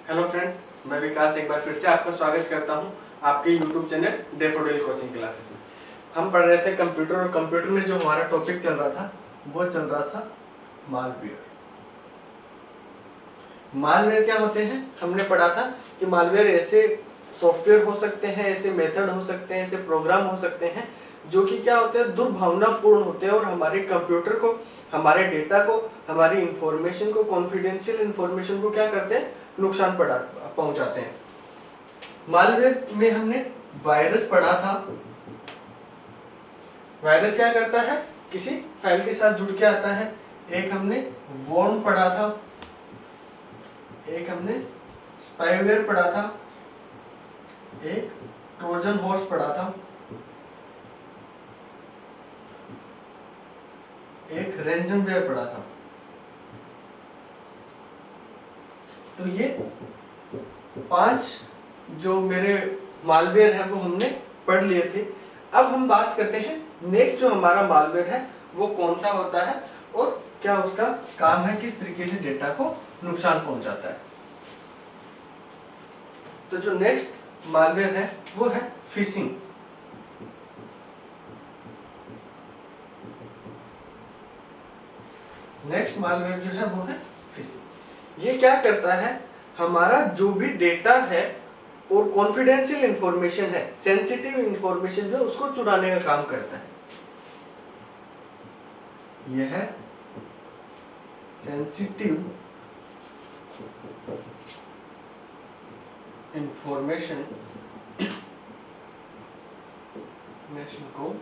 Hello friends, मैं विकास एक बार फिर से आपका स्वागत करता हूं आपके YouTube channel daffodil coaching classes में। हम पढ़ रहे थे कंप्यूटर और कंप्यूटर में जो हमारा टॉपिक चल रहा था वो चल रहा था मालवेयर। मालवेयर क्या होते हैं हमने पढ़ा था कि मालवेयर ऐसे सॉफ्टवेयर हो सकते हैं, ऐसे मेथड हो सकते हैं, ऐसे प्रोग्राम हो सकते हैं जो कि क्या होते हैं, दुर्भावनापूर्ण होते हैं और हमारे कंप्यूटर को, हमारे डेटा को, हमारी इंफॉर्मेशन को, कॉन्फिडेंशियल इंफॉर्मेशन को क्या करते हैं, नुकसान पहुंचाते हैं। मालवेयर में हमने वायरस पढ़ा था। वायरस क्या करता है, किसी फाइल के साथ जुड़ के आता है। एक हमने वॉर्म पढ़ा था, एक हमने स्पाईवेयर पढ़ा था, एक ट्रोजन हॉर्स पढ़ा था, एक रैंसमवेयर पढ़ा था। तो ये 5 जो मेरे मालवेयर है वो हमने पढ़ लिए थे। अब हम बात करते हैं नेक्स्ट जो हमारा मालवेयर है वो कौन सा होता है और क्या उसका काम है, किस तरीके से डेटा को नुकसान पहुंचाता है। तो जो नेक्स्ट मालवेयर है वो है फिशिंग। नेक्स्ट मालवेयर जो है वो है फिशिंग। ये क्या करता है, हमारा जो भी डेटा है और कॉन्फिडेंशियल इंफॉर्मेशन है, सेंसिटिव इंफॉर्मेशन जो उसको चुराने का काम करता है। यह है सेंसिटिव इंफॉर्मेशन को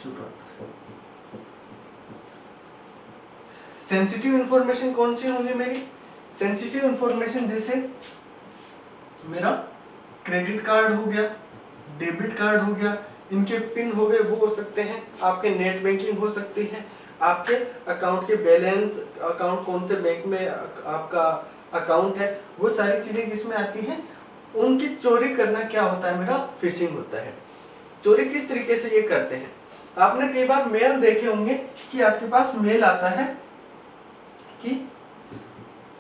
चुराता है। सेंसिटिव इंफॉर्मेशन कौन सी होंगी मेरी? सेंसिटिव इंफॉर्मेशन जैसे मेरा क्रेडिट कार्ड हो गया, डेबिट कार्ड हो गया, इनके पिन हो गए, वो हो सकते हैं, आपके नेट बैंकिंग हो सकती है, आपके अकाउंट के बैलेंस, अकाउंट कौन से बैंक में आपका अकाउंट है, वो सारी चीजें किसमें आती हैं, उनकी चोरी करना क्या होता है, मेरा फिशिंग होता है। चोरी किस तरीके से ये करते हैं, आपने कई बार मेल देखे होंगे कि आपके पास मेल आता है कि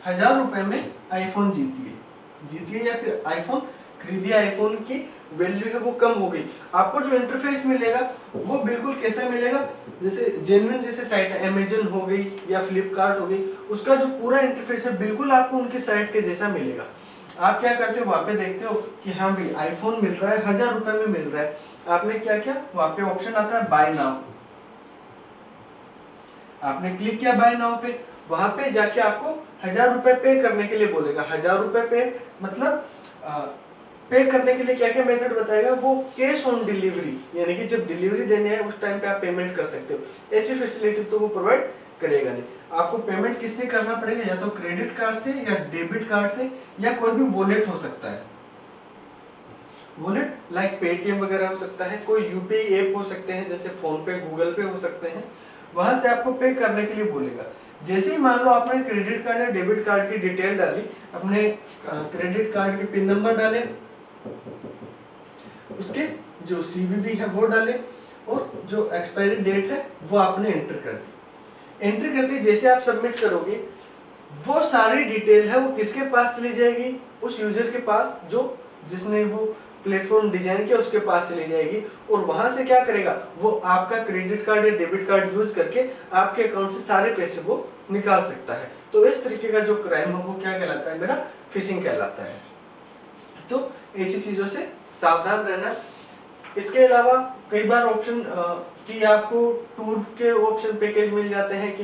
1000 रुपए में आईफोन जीतिए या फिर आईफोन खरीदिए, आईफोन की वैल्यू है वो कम हो गई। आपको जो इंटरफेस मिलेगा वो बिल्कुल कैसा मिलेगा, जैसे जेन्युइन जैसे साइट है, अमेजन हो गई या फ्लिपकार्ट हो गई, उसका जो पूरा इंटरफेस है बिल्कुल आपको उनकी साइट के जैसा मिलेगा। आप क्या करते हो, वहां पे देखते हो कि हाँ भाई आईफोन मिल रहा है, 1000 रुपए में मिल रहा है। आपने क्या किया, वहां पे ऑप्शन आता है बाय नाउ, आपने क्लिक किया बाय नाउ पे, वहां पे जाके आपको 1000 रुपए पे करने के लिए बोलेगा। 1000 रुपए पे मतलब पे करने के लिए क्या क्या मेथड बताएगा, वो कैश ऑन डिलीवरी, यानी कि जब डिलीवरी देने है उस टाइम पे आप पेमेंट कर सकते हो। ऐसी फैसिलिटी तो वो प्रोवाइड करेगा नहीं। आपको पेमेंट किससे करना पड़ेगा, या तो क्रेडिट कार्ड से या डेबिट कार्ड से या कोई भी वॉलेट हो सकता है। वॉलेट लाइक पेटीएम वगैरह हो सकता है, कोई यूपीआई ऐप हो सकते हैं जैसे फोन पे, गूगल पे हो सकते हैं, वहां से आपको पे करने के लिए बोलेगा। जैसे ही मान लो आपने क्रेडिट कार्ड या डेबिट कार्ड की डिटेल डाली, अपने क्रेडिट कार्ड के पिन नंबर डाले, उसके जो सीवीवी है वो डाले और जो एक्सपायरी डेट है वो आपने एंटर कर दी। एंटर करते जैसे आप सबमिट करोगे वो सारी डिटेल है वो किसके पास चली जाएगी, उस यूजर के पास जो जिसने वो प्लेटफॉर्म डिजाइन किया उसके पास चली जाएगी। और वहां से क्या करेगा, वो आपका क्रेडिट कार्ड या डेबिट कार्ड यूज करके आपके अकाउंट से सारे पैसे वो निकाल सकता है। तो इस तरीके का जो क्राइम है वो क्या कहलाता है, मेरा फिशिंग कहलाता है। तो ऐसी चीजों से सावधान रहना। इसके अलावा कई बार ऑप्शन कि आपको टूर के ऑप्शन पैकेज मिल जाते हैं कि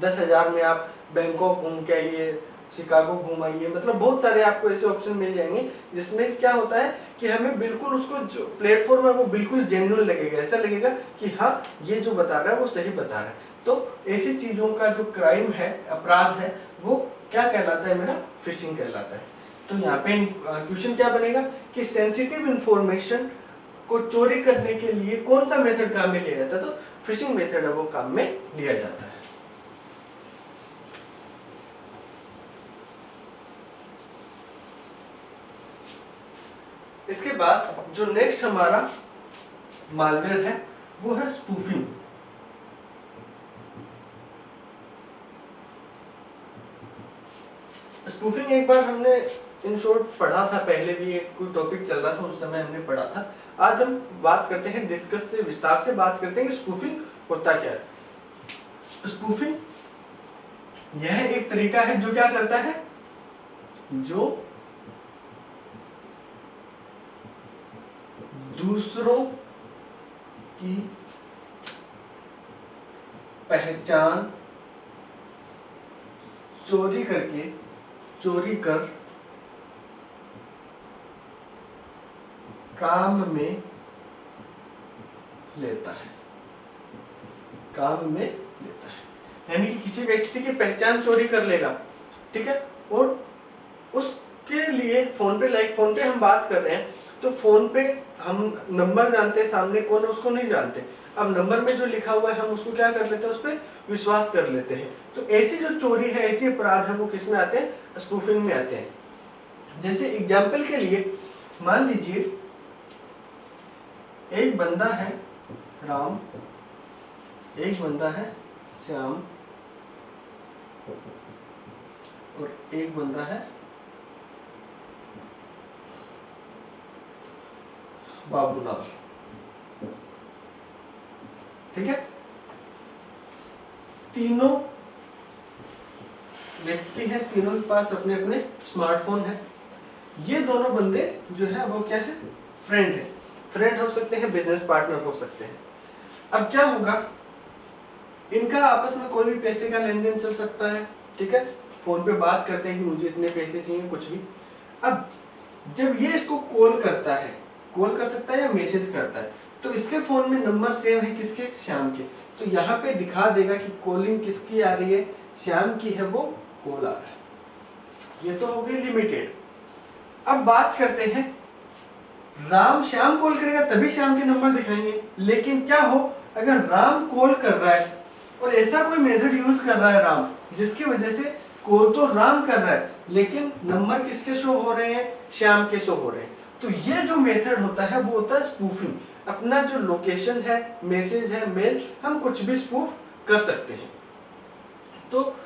10,000 में आप बैंकॉक घूम के आइए, शिकागो घूम आइए, मतलब बहुत सारे आपको ऐसे ऑप्शन मिल जाएंगे जिसमें क्या होता है कि हमें बिल्कुल उसको जो प्लेटफॉर्म है वो बिल्कुल जेन्युइन लगेगा, ऐसा लगेगा कि हाँ ये जो बता रहा है वो सही बता रहा है। तो ऐसी चीजों का जो क्राइम है, अपराध है, वो क्या कहलाता है, मेरा फिशिंग कहलाता है। तो यहाँ पे क्वेश्चन क्या बनेगा कि सेंसिटिव इंफॉर्मेशन को चोरी करने के लिए कौन सा मेथड काम में लिया जाता है, तो फिशिंग मेथड है वो काम में लिया जाता है। इसके बाद जो नेक्स्ट हमारा मालवेयर है वो है स्पूफिंग। स्पूफिंग एक बार हमने इन शॉर्ट पढ़ा था, पहले भी एक कोई टॉपिक चल रहा था उस समय हमने पढ़ा था। आज हम बात करते हैं, डिस्कस से विस्तार से बात करते हैं कि स्पूफिंग होता क्या है। स्पूफिंग यह एक तरीका है जो क्या करता है, जो दूसरों की पहचान चोरी कर काम में लेता है, यानी कि किसी व्यक्ति की पहचान चोरी कर लेगा, ठीक है, और उसके लिए फोन पे हम बात कर रहे हैं, तो फोन पे हम नंबर जानते हैं, सामने कौन है उसको नहीं जानते। अब नंबर में जो लिखा हुआ है हम उसको क्या कर लेते हैं, उस पर विश्वास कर लेते हैं। तो ऐसी जो चोरी है, ऐसी अपराध है, वो किस में आते हैं, स्पूफिंग में आते हैं। जैसे एग्जाम्पल के लिए मान लीजिए एक बंदा है राम, एक बंदा है श्याम, और एक बंदा है बाबूलाल, ठीक है। तीनों व्यक्ति हैं, तीनों के पास अपने अपने स्मार्टफोन है। ये दोनों बंदे जो है वो क्या है, फ्रेंड है, फ्रेंड हो सकते हैं, बिजनेस पार्टनर हो सकते हैं। अब क्या होगा, इनका आपस में कोई भी पैसे का लेन देन चल सकता है, ठीक है, फोन पे बात करते हैं कि मुझे इतने पैसे चाहिए, कुछ भी। अब जब ये इसको कॉल करता है, कॉल कर सकता है या मैसेज करता है, तो इसके फोन में नंबर सेव है किसके, श्याम के, तो यहाँ पे दिखा देगा कि कॉलिंग किसकी आ रही है, श्याम की है, वो कॉल आ रहा है। ये तो हो गई लिमिटेड। अब बात करते हैं, राम श्याम कॉल करेगा तभी श्याम के नंबर दिखाएंगे, लेकिन क्या हो अगर राम कॉल कर रहा है और ऐसा कोई मेथड यूज कर रहा है राम, जिसकी वजह से कॉल तो राम कर रहा है लेकिन नंबर किसके शो हो रहे हैं, श्याम के शो हो रहे हैं, तो ये जो मेथड होता है वो होता है स्पूफिंग। अपना जो लोकेशन है, मैसेज है, मेल, हम कुछ भी स्पूफ कर सकते हैं। तो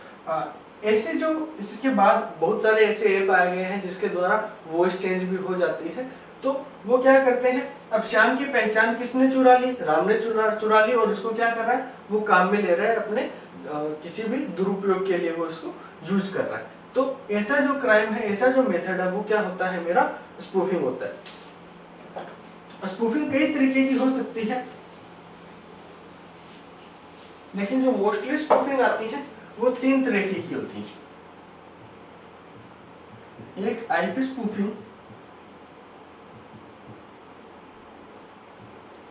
ऐसे जो इसके बाद बहुत सारे ऐसे ऐप आ गए हैं जिसके द्वारा वॉइस चेंज भी हो जाती है। तो वो क्या करते हैं, अब श्याम की पहचान किसने चुरा ली, राम ने चुरा ली, और इसको क्या कर रहा है, वो काम में ले रहा है, अपने किसी भी दुरुपयोग के लिए वो इसको यूज कर रहा है। तो ऐसा जो क्राइम है, ऐसा जो मेथड है, वो क्या होता है, मेरा स्पूफिंग होता है। स्पूफिंग कई तरीके की हो सकती है, लेकिन जो मोस्टली स्पूफिंग आती है वो 3 तरीके की होती है। एक आईपी स्पूफिंग,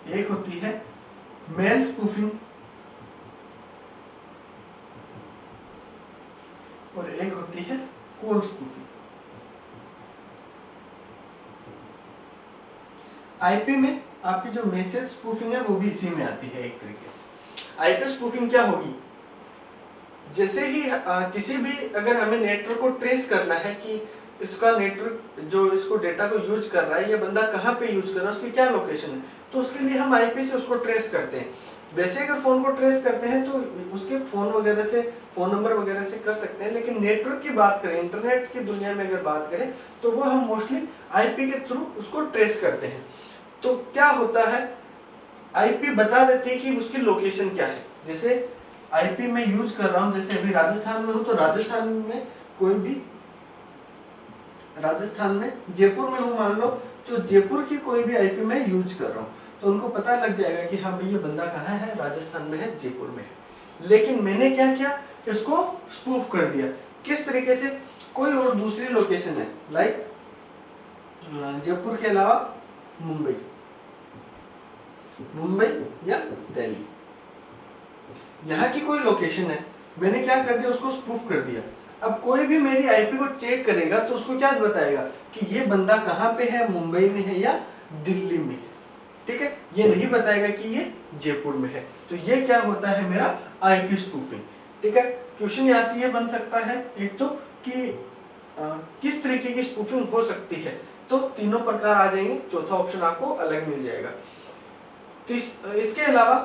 एक होती है मेल स्पूफिंग, और एक होती है कॉल स्पूफिंग। आईपी में आपकी जो मैसेज स्पूफिंग है वो भी इसी में आती है एक तरीके से। आईपी स्पूफिंग क्या होगी, जैसे ही किसी भी, अगर हमें नेटवर्क को ट्रेस करना है कि इसका नेटवर्क जो इसको डेटा को यूज कर रहा है, ये बंदा कहाँ पे यूज कर रहा है, उसकी क्या लोकेशन है, तो उसके लिए हम आईपी से उसको ट्रेस करते हैं। वैसे अगर फोन को ट्रेस करते हैं तो उसके फोन वगैरह से, फोन नंबर वगैरह से कर सकते हैं, लेकिन नेटवर्क की बात करें, इंटरनेट की दुनिया में अगर बात करें, तो वो हम मोस्टली आईपी के थ्रू उसको ट्रेस करते हैं। तो क्या होता है, आईपी बता देती है कि उसकी लोकेशन क्या है। जैसे आईपी में यूज कर रहा हूं, जैसे अभी राजस्थान में हूं, तो राजस्थान में कोई भी, राजस्थान में जयपुर में हूं मान लो, तो जयपुर की कोई भी आईपी में यूज कर रहा हूं, तो उनको पता लग जाएगा कि हाँ भाई ये बंदा कहाँ है, राजस्थान में है, जयपुर में है। लेकिन मैंने क्या किया, इसको स्पूफ कर दिया। किस तरीके से, कोई और दूसरी लोकेशन है, लाइक जयपुर के अलावा मुंबई या दिल्ली, यहाँ की कोई लोकेशन है, मैंने क्या कर दिया, उसको स्पूफ कर दिया। अब कोई भी मेरी आईपी को चेक करेगा तो उसको क्या बताएगा कि ये बंदा कहाँ पे है, मुंबई में है या दिल्ली में, ठीक है, ये नहीं बताएगा कि ये जयपुर में है। तो ये क्या होता है, मेरा आईपी स्पूफिंग, ठीक है। क्वेश्चन यहाँ से ये बन सकता है, एक तो कि किस तरीके की स्पूफिंग हो सकती है, तो तीनों प्रकार आ जाएंगे, चौथा ऑप्शन आपको अलग मिल जाएगा। इसके अलावा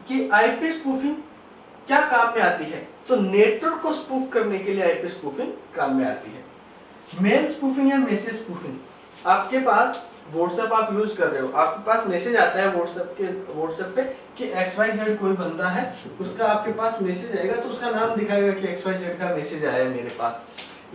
कि आईपी स्पूफिंग क्या काम में आती है, तो नेटवर्क को स्पूफ करने के लिए आईपी स्पूफिंग काम में आती है। मेल स्पूफिंग या मैसेज स्पूफिंग, आपके पास व्हाट्सएप आप यूज कर रहे हो, आपके पास मैसेज आता है व्हाट्सएप पे कि XYZ कोई बंदा है, उसका आपके पास मैसेज आएगा तो उसका नाम दिखाएगा कि XYZ का मैसेज आया है मेरे पास,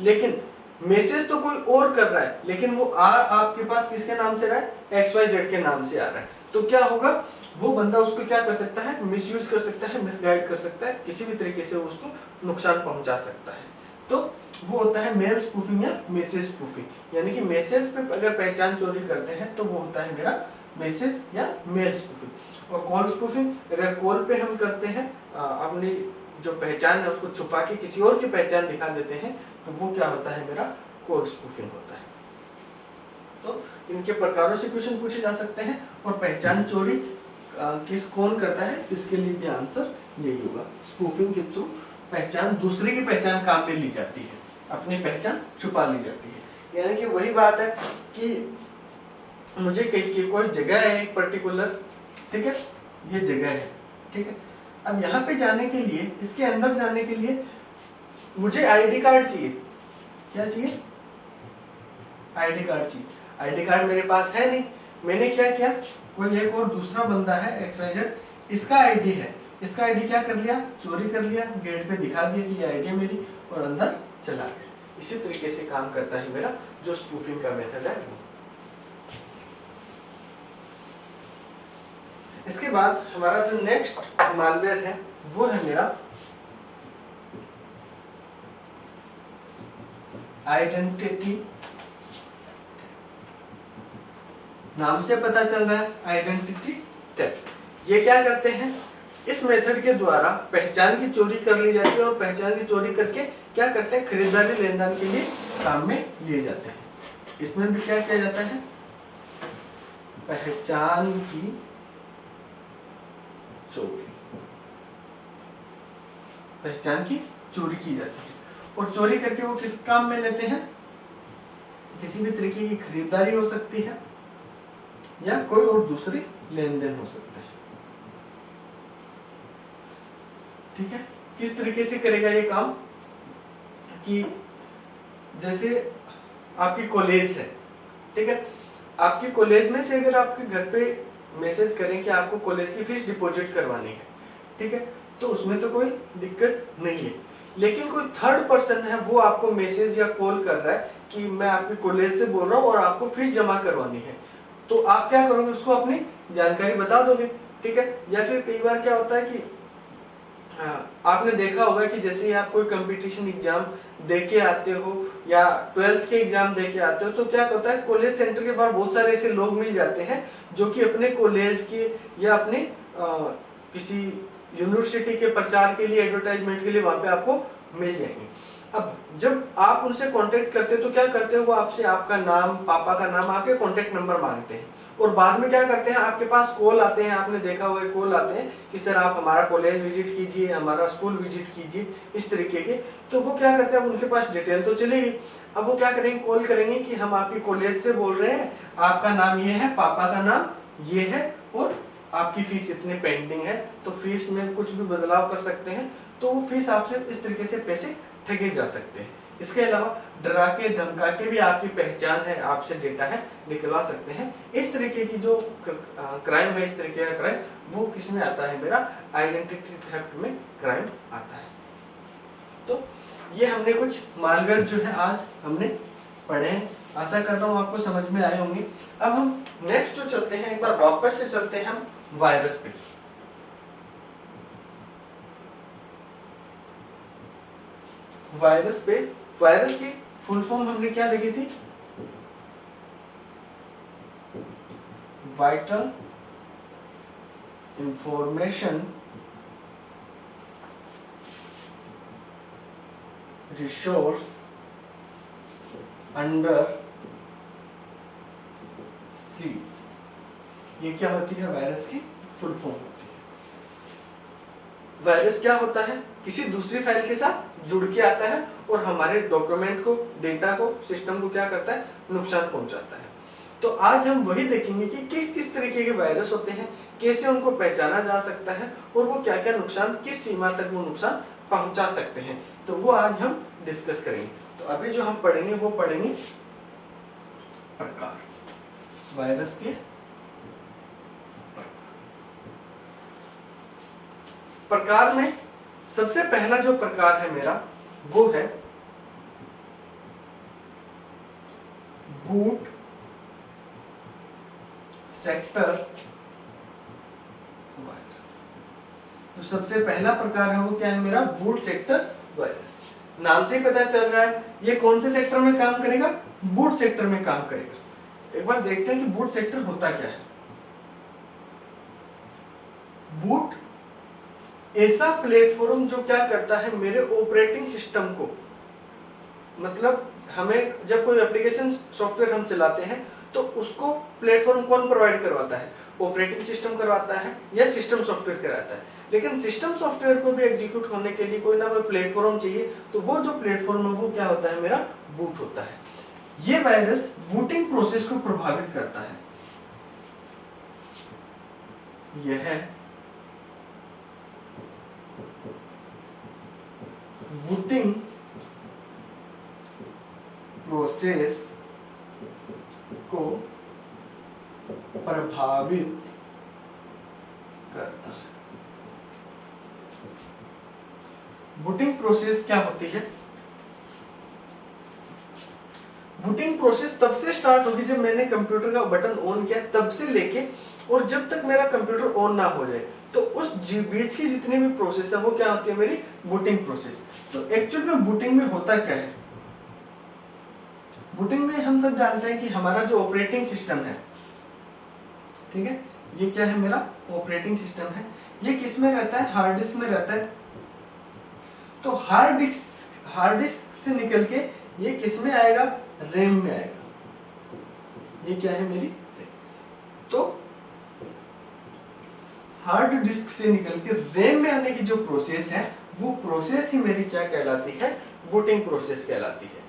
लेकिन मैसेज तो कोई और कर रहा है, लेकिन वो आपके पास किसके नाम से रहा है, XYZ के नाम से आ रहा है। तो क्या होगा, वो बंदा उसको क्या कर सकता है, मिसयूज कर सकता है, मिसगाइड कर सकता है, किसी भी तरीके से उसको नुकसान पहुंचा सकता है। तो वो होता है मेल स्पूफिंग या मैसेज स्पूफिंग, यानी कि मैसेज पे अगर पहचान चोरी करते हैं तो वो होता है मेरा मैसेज या मेल स्पूफिंग। और कॉल स्पूफिंग, अगर कॉल पे हम करते हैं अपनी जो पहचान है उसको छुपा के किसी और की पहचान दिखा देते हैं, तो वो क्या होता है, मेरा कॉल स्पूफिंग होता है। तो इनके प्रकारों से क्वेश्चन पूछे जा सकते हैं। और पहचान चोरी कौन करता है, तो इसके लिए भी आंसर यही होगा, स्पूफिंग के थ्रू पहचान, दूसरे की पहचान काम में ली जाती है, अपनी पहचान छुपा ली जाती है। यानी कि वही बात है कि मुझे कोई जगह है एक पर्टिकुलर, ठीक है, ये जगह है, ठीक है, अब यहाँ पे जाने के लिए, इसके अंदर जाने के लिए मुझे आईडी कार्ड चाहिए। क्या चाहिए, आईडी कार्ड चाहिए। आईडी कार्ड मेरे पास है नहीं, मैंने क्या किया, कोई एक और दूसरा बंदा है XYZ, इसका आईडी है, इसका आईडी क्या कर लिया, चोरी कर लिया, गेट पे दिखा दिया कि ये आईडी है मेरी, और अंदर चला गया। इसी तरीके से काम करता है मेरा जो स्पूफिंग का मेथड है वो। इसके बाद हमारा जो नेक्स्ट मालवेयर है वो है मेरा आइडेंटिटी, नाम से पता चल रहा है आइडेंटिटी थेफ्ट। ये क्या करते हैं, इस मेथड के द्वारा पहचान की चोरी कर ली जाती है, और पहचान की चोरी करके क्या करते हैं, खरीदारी लेन देन के लिए काम में लिए जाते हैं। इसमें भी क्या किया जाता है, पहचान की चोरी, पहचान की चोरी की जाती है। और चोरी करके वो किस काम में लेते हैं, किसी भी तरीके की खरीदारी हो सकती है या कोई और दूसरी लेन देन हो सकता है, ठीक है। किस तरीके से करेगा ये काम, कि जैसे आपकी कॉलेज है, ठीक है, आपकी कॉलेज में से अगर आपके घर पे मैसेज करें कि आपको कॉलेज की फीस डिपॉजिट करवानी है, ठीक है, तो उसमें तो कोई दिक्कत नहीं है। लेकिन कोई थर्ड पर्सन है, वो आपको मैसेज या कॉल कर रहा है कि मैं आपकी कॉलेज से बोल रहा हूँ और आपको फीस जमा करवानी है, तो आप क्या करोगे, उसको अपनी जानकारी बता दोगे, ठीक है। या फिर कई बार क्या होता है कि आपने देखा होगा कि जैसे ही आप कोई कंपटीशन एग्जाम दे के आते हो या 12th के एग्जाम दे के आते हो, तो क्या होता है, कॉलेज सेंटर के बाहर बहुत सारे ऐसे लोग मिल जाते हैं जो कि अपने कॉलेज के या अपने किसी यूनिवर्सिटी के प्रचार के लिए, एडवर्टाइजमेंट के लिए वहां पे आपको मिल जाएंगे। अब जब आप उनसे कांटेक्ट करते हो तो क्या करते हो, वो आपसे आपका नाम, पापा का नाम, आपके कांटेक्ट नंबर मांगते हैं, और बाद में क्या करते हैं, आपके पास कॉल आते हैं, आपने देखा होगा कॉल आते हैं कि सर आप हमारा कॉलेज विजिट कीजिए, हमारा स्कूल विजिट कीजिए, इस तरीके के। तो वो क्या करते हैं, अब उनके पास डिटेल तो चलेगी, अब वो क्या करेंगे, कॉल करेंगे कि हम आपकी कॉलेज से बोल रहे हैं, आपका नाम ये है, पापा का नाम ये है, और आपकी फीस इतने पेंडिंग है, तो फीस में कुछ भी बदलाव कर सकते हैं, तो वो फीस आपसे इस तरीके से पैसे ठगे जा सकते हैं। इसके अलावा डरा के धमका के भी आपकी पहचान है, आपसे डेटा है, निकलवा सकते हैं। इस तरीके की जो क्राइम है, इस तरीके का क्राइम वो किस में आता है, मेरा आइडेंटिटी थेफ्ट में क्राइम आता है। तो ये हमने कुछ मालवेयर जो है आज हमने पढ़े हैं, आशा करता हूँ आपको समझ में आए होंगे। अब हम नेक्स्ट जो चलते हैं, एक बार वापस से चलते हैं हम वायरस पे। वायरस की फुल फॉर्म हमने क्या देखी थी, vital information resource under seize. ये क्या होती है, वायरस की फुल फॉर्म होती है। वायरस क्या होता है, किसी दूसरी फाइल के साथ जुड़ के आता है और हमारे डॉक्यूमेंट को, डेटा को, सिस्टम को क्या करता है, नुकसान पहुंचाता है। तो आज हम वही देखेंगे कि किस किस तरीके के वायरस होते हैं, कैसे उनको पहचाना जा सकता है, और वो क्या क्या नुकसान, किस सीमा तक वो नुकसान पहुंचा सकते हैं, तो वो आज हम डिस्कस करेंगे। तो अभी जो हम पढ़ेंगे वो पढ़ेंगे प्रकार, वायरस के प्रकार में सबसे पहला जो प्रकार है मेरा वो है बूट सेक्टर वायरस। तो सबसे पहला प्रकार है वो क्या है मेरा, बूट सेक्टर वायरस। नाम से ही पता चल रहा है ये कौन से सेक्टर में काम करेगा, बूट सेक्टर में काम करेगा। एक बार देखते हैं कि बूट सेक्टर होता क्या है। बूट ऐसा प्लेटफॉर्म जो क्या करता है मेरे ऑपरेटिंग सिस्टम को, मतलब हमें जब कोई एप्लीकेशन सॉफ्टवेयर हम चलाते हैं तो उसको प्लेटफॉर्म कौन प्रोवाइड करवाता है, ऑपरेटिंग सिस्टम करवाता है या सिस्टम सॉफ्टवेयर कराता है। लेकिन सिस्टम सॉफ्टवेयर को भी एग्जीक्यूट होने के लिए कोई ना कोई प्लेटफॉर्म चाहिए, तो वो जो प्लेटफॉर्म है वो क्या होता है मेरा, बूट होता है। ये वायरस बूटिंग प्रोसेस को प्रभावित करता है। यह बूटिंग प्रोसेस को प्रभावित करता है। बूटिंग प्रोसेस क्या होती है, बूटिंग प्रोसेस तब से स्टार्ट होगी जब मैंने कंप्यूटर का बटन ऑन किया, तब से लेके और जब तक मेरा कंप्यूटर ऑन ना हो जाए, तो उस बीच की जितनी भी प्रोसेस है वो क्या होती है मेरी, बूटिंग प्रोसेस। तो एक्चुअल में बूटिंग में होता क्या है, बूटिंग में हम सब जानते हैं कि हमारा जो ऑपरेटिंग सिस्टम है, ठीक है, ये क्या है मेरा ऑपरेटिंग सिस्टम है, ये किस में रहता है, हार्ड डिस्क में रहता है। तो हार्ड डिस्क से निकल के ये किस में आएगा, रैम में आएगा। ये क्या है मेरी रैम। तो हार्ड डिस्क से निकल के रैम में आने की जो प्रोसेस है वो प्रोसेस ही मेरी क्या कहलाती है, बूटिंग प्रोसेस कहलाती है।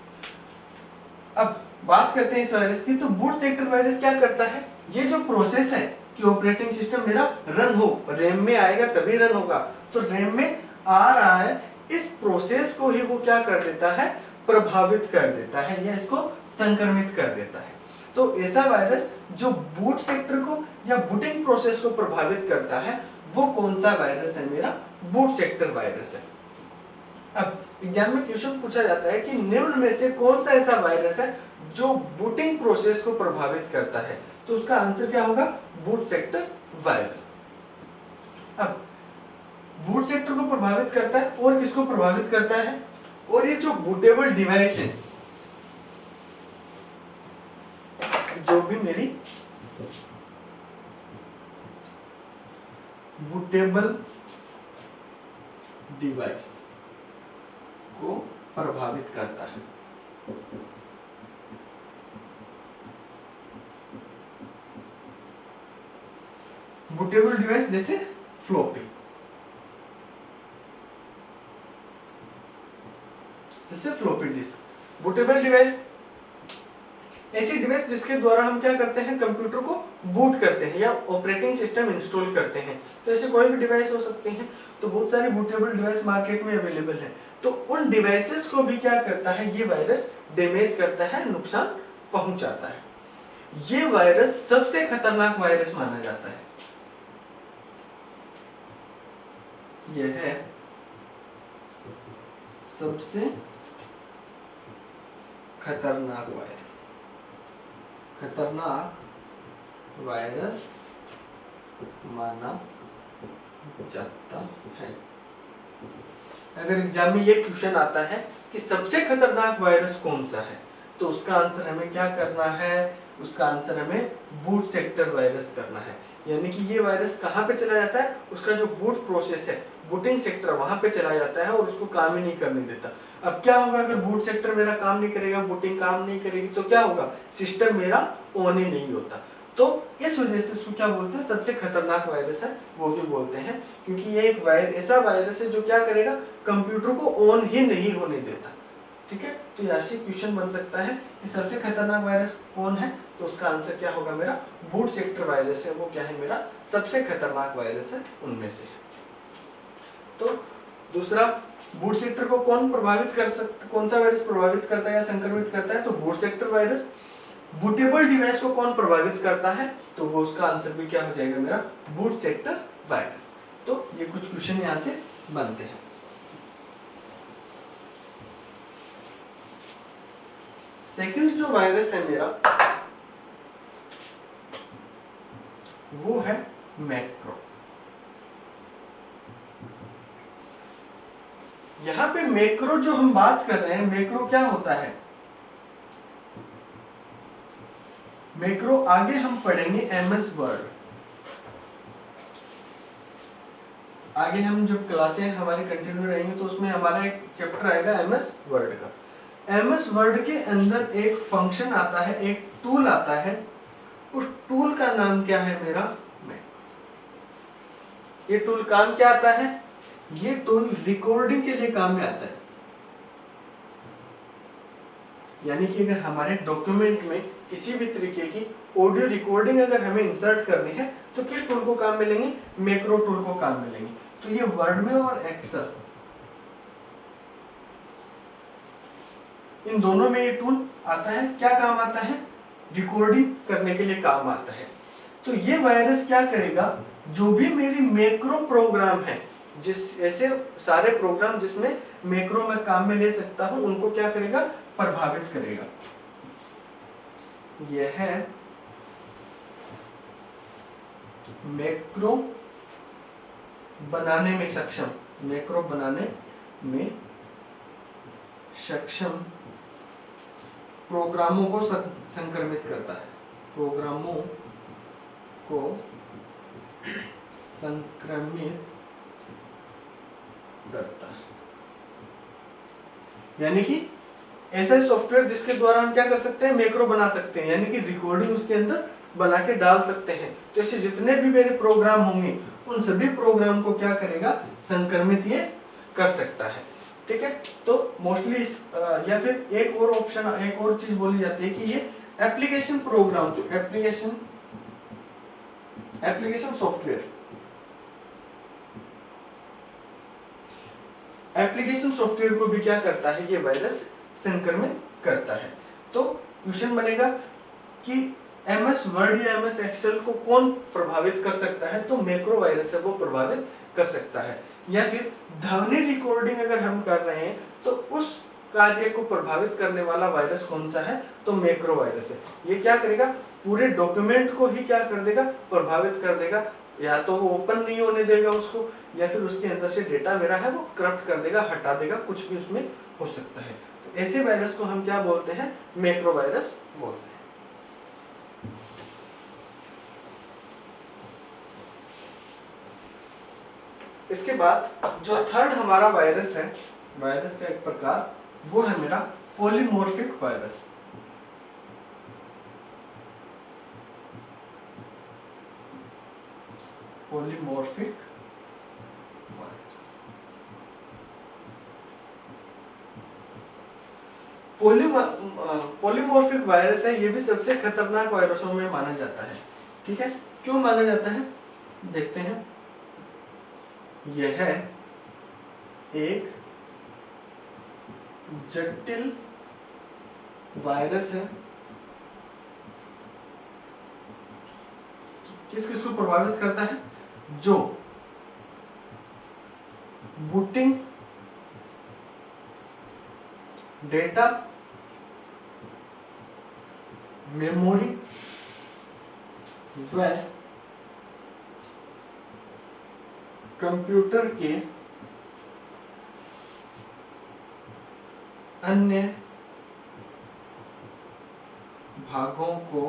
अब बात करते हैं इस वायरस की। तो बूट सेक्टर वायरस क्या करता है, ये जो प्रोसेस है कि ऑपरेटिंग सिस्टम मेरा रन हो, रैम में आएगा तभी रन होगा, तो रैम में आ रहा है, इस प्रोसेस को ही वो क्या कर देता है, प्रभावित कर देता है या इसको संक्रमित कर देता है। तो ऐसा वायरस जो बूट सेक्टर को या बूटिंग प्रोसेस को प्रभावित करता है वो कौन सा वायरस है मेरा, बूट सेक्टर वायरस है। अब एग्जाम में क्वेश्चन पूछा जाता है कि निम्न में से कौन सा ऐसा वायरस है जो बूटिंग प्रोसेस को प्रभावित करता है, तो उसका आंसर क्या होगा, बूट सेक्टर वायरस। अब बूट सेक्टर को प्रभावित करता है और किसको प्रभावित करता है, और ये जो बूटेबल डिवाइस है, जो भी मेरी बूटेबल डिवाइस को प्रभावित करता है। बूटेबल डिवाइस जैसे फ्लॉपी, जैसे फ्लॉपी डिस्क। बूटेबल डिवाइस ऐसी डिवाइस जिसके द्वारा हम क्या करते हैं, कंप्यूटर को बूट करते हैं या ऑपरेटिंग सिस्टम इंस्टॉल करते हैं। तो ऐसे कोई भी डिवाइस हो सकती हैं। तो बहुत सारी बूटेबल डिवाइस मार्केट में अवेलेबल है। तो उन डिवाइसेस को भी क्या करता है ये वायरस, डैमेज करता है, नुकसान पहुंचाता है। ये वायरस सबसे खतरनाक वायरस माना जाता है। यह है सबसे खतरनाक वायरस, खतरनाक वायरस माना जाता है। अगर एग्जाम में ये क्वेश्चन आता है कि सबसे खतरनाक वायरस कौन सा है, तो उसका आंसर हमें क्या करना है, उसका आंसर हमें बूट सेक्टर वायरस करना है। यानी कि ये वायरस कहाँ पे चला जाता है, उसका जो बूट प्रोसेस है, बूटिंग सेक्टर, वहां पे चला जाता है और उसको काम ही नहीं करने देता। अब क्या होगा, अगर बूट सेक्टर मेरा काम नहीं करेगा, बूटिंग काम नहीं करेगी, तो क्या होगा, सिस्टम मेरा ऑन ही नहीं होता। तो इस वजह से इसको क्या बोलते हैं, सबसे खतरनाक वायरस है वो भी बोलते हैं, क्योंकि ये एक ऐसा वायरस है जो क्या करेगा, कंप्यूटर को ऑन ही नहीं होने देता। ठीक है, तो ऐसे क्वेश्चन बन सकता है कि सबसे खतरनाक वायरस कौन है, तो उसका आंसर क्या होगा मेरा, बूट सेक्टर वायरस है, वो क्या है मेरा सबसे खतरनाक वायरस है उनमें से। तो दूसरा, बूट सेक्टर को कौन सा वायरस प्रभावित करता है या संक्रमित करता है, तो boot sector virus. Bootable device को कौन प्रभावित करता है, तो वो उसका आंसर भी क्या हो जाएगा मेरा, बूट सेक्टर वायरस। तो ये कुछ क्वेश्चन यहां से बनते हैं। सेकंड जो वायरस है मेरा वो है मैक्रो। यहां पे मैक्रो जो हम बात कर रहे हैं, मैक्रो क्या होता है, मैक्रो आगे हम पढ़ेंगे एमएस वर्ड। आगे हम जब क्लासें हमारी कंटिन्यू रहेंगी तो उसमें हमारा एक चैप्टर आएगा एमएस वर्ड का। एमएस वर्ड के अंदर एक फंक्शन आता है, एक टूल आता है, उस टूल का नाम क्या है मेरा, मैक्रो। ये टूल काम क्या आता है, ये टूल रिकॉर्डिंग के लिए काम में आता है। यानी कि अगर हमारे डॉक्यूमेंट में किसी भी तरीके की ऑडियो रिकॉर्डिंग अगर हमें इंसर्ट करनी है तो किस टूल को काम मिलेंगे, मैक्रो टूल को काम मिलेंगे। तो ये वर्ड में और एक्सेल इन दोनों में ये टूल आता है। क्या काम आता है, रिकॉर्डिंग करने के लिए काम आता है। तो ये वायरस क्या करेगा, जो भी मेरी मैक्रो प्रोग्राम है, जिस ऐसे सारे प्रोग्राम जिसमें मैक्रो में काम में ले सकता हूं, उनको क्या करेगा, प्रभावित करेगा। यह है मैक्रो बनाने में सक्षम, मैक्रो बनाने में सक्षम प्रोग्रामों को संक्रमित करता है, प्रोग्रामों को संक्रमित करता है। यानी कि ऐसा सॉफ्टवेयर जिसके द्वारा हम क्या कर सकते हैं, मैक्रो बना सकते हैं, यानी कि रिकॉर्डिंग उसके अंदर बना के डाल सकते हैं। तो ऐसे जितने भी मेरे प्रोग्राम होंगे उन सभी प्रोग्राम को क्या करेगा, संक्रमित ये कर सकता है। ठीक है, तो मोस्टली या फिर एक और ऑप्शन, एक और चीज बोली जाती है कि ये application program, application software, application software को भी क्या करता है, ये वायरस संक्रमित करता है। तो क्वेश्चन बनेगा कि एमएस वर्ड या एमएस एक्सेल को कौन प्रभावित कर सकता है, तो मैक्रो वायरस है वो प्रभावित कर सकता है। या फिर ध्वनि रिकॉर्डिंग अगर हम कर रहे हैं तो उस कार्य को प्रभावित करने वाला वायरस कौन सा है, तो मैक्रो वायरस है। ये क्या करेगा, पूरे डॉक्यूमेंट को ही क्या कर देगा, प्रभावित कर देगा। या तो वो ओपन नहीं होने देगा उसको, या फिर उसके अंदर से डेटा मेरा है वो करप्ट कर देगा, हटा देगा, कुछ भी उसमें हो सकता है। तो ऐसे वायरस को हम क्या बोलते हैं, मैक्रो वायरस बोलते हैं। इसके बाद जो थर्ड हमारा वायरस है, वायरस का एक प्रकार, वो है मेरा polymorphic virus. Polymorphic virus, polymorphic virus है, ये भी सबसे खतरनाक वायरसों में माना जाता है। ठीक है, क्यों माना जाता है, देखते हैं। यह है एक जटिल वायरस है, किस किस को प्रभावित करता है, जो बूटिंग डेटा, मेमोरी व कंप्यूटर के अन्य भागों को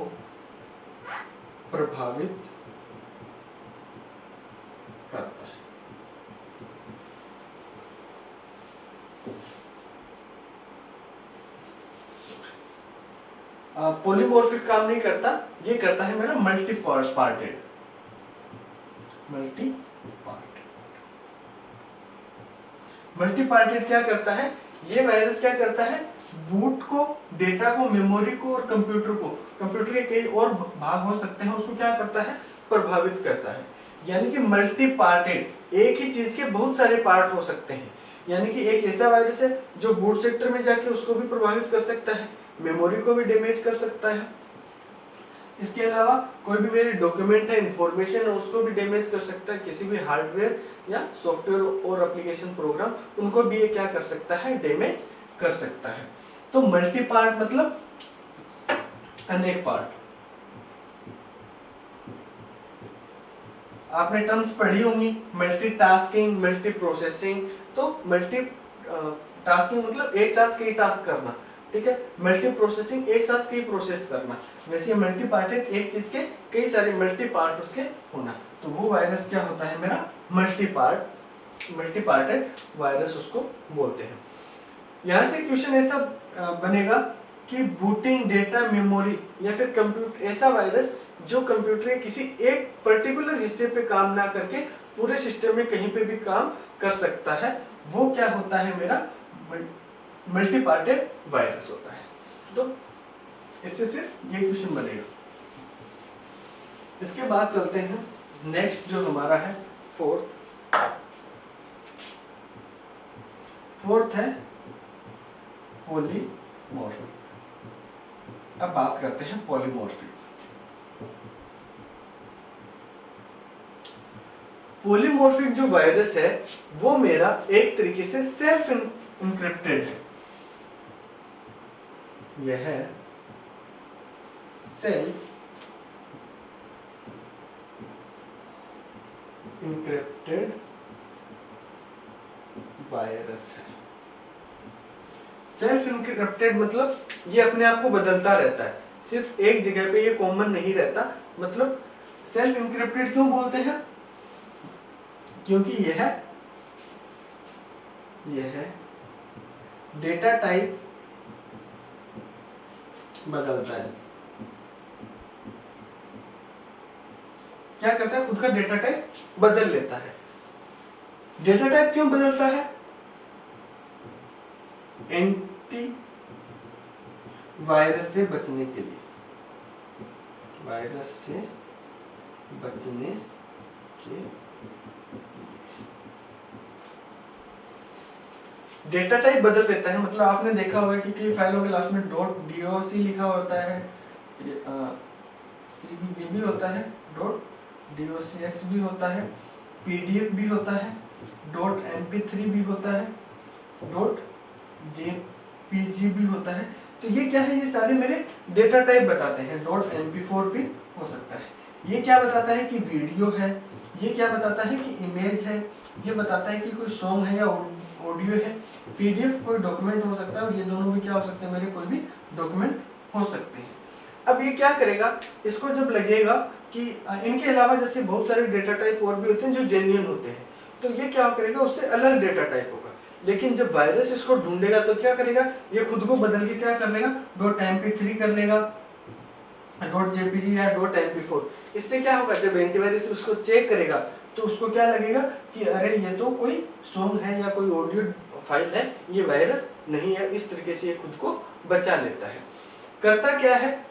प्रभावित करता है। पॉलीमॉर्फिक काम नहीं करता, ये करता है मेरा मल्टी पार्टेड। मल्टी पार्टेड क्या करता है, ये वायरस क्या करता है, बूट को, डेटा को, मेमोरी को और कंप्यूटर के कई और भाग हो सकते हैं, उसको क्या करता है, प्रभावित करता है। यानी कि मल्टी पार्टेड, एक ही चीज के बहुत सारे पार्ट हो सकते हैं। यानी कि एक ऐसा वायरस है जो बूट सेक्टर में जाके उसको भी प्रभावित कर सकता है, मेमोरी को भी डैमेज कर सकता है। इसके अलावा कोई भी मेरे डॉक्यूमेंट है, इंफॉर्मेशन है, उसको भी डैमेज कर सकता है। किसी भी हार्डवेयर या सॉफ्टवेयर और एप्लीकेशन प्रोग्राम, उनको भी ये क्या कर सकता है, डैमेज कर सकता है। तो मल्टी पार्ट मतलब अनेक पार्ट। आपने टर्म्स पढ़ी होंगी, मल्टीटास्किंग, मल्टी प्रोसेसिंग। तो मल्टी टास्किंग मतलब एक साथ कई टास्क करना, ठीक है। मल्टी प्रोसेसिंग एक साथ कई प्रोसेस करना। वैसे मल्टी पार्टेड एक चीज के कई सारे मल्टी पार्ट उसके होना। तो वो वायरस क्या होता है मेरा, मल्टी पार्टेड वायरस उसको बोलते हैं। यहाँ से क्वेश्चन ऐसा बनेगा कि बूटिंग डेटा मेमोरी या फिर कंप्यूटर, ऐसा वायरस जो कंप्यूटर के किसी एक पर्टिकुलर हिस्से पे काम ना करके पूरे सिस्टम में कहीं पे भी काम कर सकता है, वो क्या होता है मेरा, मल्टी पार्टेड वायरस होता है। तो इससे सिर्फ ये क्वेश्चन बनेगा। इसके बाद चलते हैं नेक्स्ट जो हमारा है फोर्थ है पॉलीमॉर्फिक। अब बात करते हैं पॉलीमॉर्फिक। पॉलीमॉर्फिक जो वायरस है वो मेरा एक तरीके से सेल्फ इंक्रिप्टेड है। यह है सेल्फ इंक्रिप्टेड वायरस है। सेल्फ इंक्रिप्टेड मतलब ये अपने आप को बदलता रहता है, सिर्फ एक जगह पे ये कॉमन नहीं रहता। मतलब सेल्फ इंक्रिप्टेड क्यों बोलते हैं, क्योंकि यह डेटा टाइप बदलता है। क्या करता है, खुद का डेटा टाइप बदल लेता है। डेटा टाइप क्यों बदलता है, एंटी वायरस से बचने के लिए, वायरस से बचने के डेटा टाइप बदल देता है। मतलब आपने देखा होगा कि कई फाइलों के लास्ट में .doc लिखा होता है, cvb भी होता है, .docx भी होता है, pdf भी होता है, .mp3 भी होता है, .jpg भी होता है। तो ये क्या है, ये सारे मेरे डेटा टाइप बताते हैं। .mp4 भी हो सकता है। ये क्या बताता है कि वीडियो है, ये क्या बताता है कि इमेज है, ये बताता है कि कोई सॉन्ग है या ऑडियो है। पीडीएफ कोई डॉक्यूमेंट हो सकता है, और ये दोनों भी क्या हो सकते हैं, मेरे कोई भी डॉक्यूमेंट हो सकते हैं। अब ये क्या करेगा, इसको जब लगेगा कि इनके अलावा जैसे बहुत सारे डेटा टाइप और भी होते हैं जो जेन्युइन होते हैं, तो ये क्या करेगा, उससे अलग डेटा टाइप होगा। लेकिन जब वायरस इसको ढूंढेगा तो क्या करेगा, ये खुद को बदल के क्या कर लेगा, .mp3 कर लेगा, .jpg या .mp4। इससे क्या होगा, जब एंटीवायरस उसको चेक करेगा तो उसको क्या लगेगा कि अरे ये तो कोई सॉन्ग है या कोई ऑडियो फाइल है, ये वायरस नहीं है। इस तरीके से ये खुद को बचा लेता है। करता क्या है,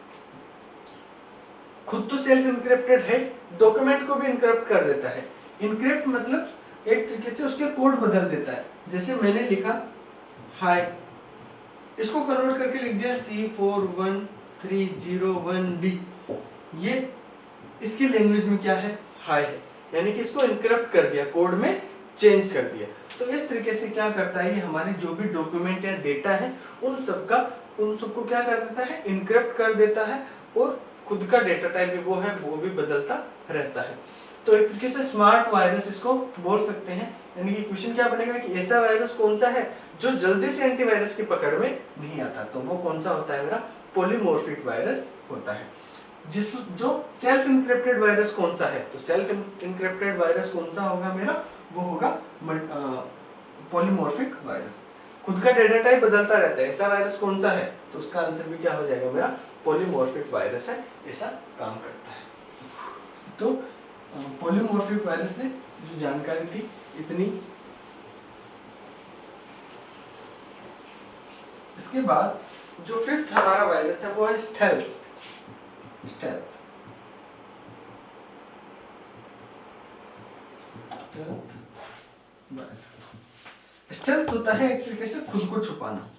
खुद तो सेल्फ इनक्रिप्टेड है, डॉक्यूमेंट को भी इनक्रिप्ट कर देता है। इनक्रिप्ट मतलब एक तरीके से उसके कोड बदल देता है। जैसे मैंने लिखा हाय, इसको कन्वर्ट करके लिख दिया C41301D, ये इसकी लैंग्वेज में क्या है, हाय है। यानी कि इसको इनक्रिप्ट कर दिया, कोड में चेंज कर दिया। तो इस तरीके से क्या करता है, ये हमारे जो भी डॉक्यूमेंट या डेटा है उन सबको क्या कर देता है, इनक्रिप्ट कर देता है, और खुद का डेटा टाइप वो है वो भी बदलता रहता है। तो एक तरीके से स्मार्ट वायरस इसको बोल सकते हैं। यानी कि क्वेश्चन क्या बनेगा कि ऐसा वायरस कौन सा है जो जल्दी से एंटीवायरस की पकड़ में नहीं आता, तो वो कौन सा होता है, मेरा पॉलीमॉर्फिक वायरस होता है। जो सेल्फ इनक्रिप्टेड वायरस कौन सा है, तो सेल्फ इनक्रिप्टेड वायरस कौन सा होगा मेरा, वो होगा पॉलीमॉर्फिक वायरस। खुद का डेटा टाइप बदलता रहता है, ऐसा वायरस कौन सा है, तो उसका आंसर भी क्या हो जाएगा मेरा, पॉलीमॉर्फिक वायरस है, ऐसा काम करता है। तो पॉलीमॉर्फिक वायरस से जो जानकारी थी इतनी। इसके बाद जो फिफ्थ हमारा वायरस है वो है स्टेल्थ। वायरस। स्टेल्थ होता है एक तरीके से खुद को छुपाना,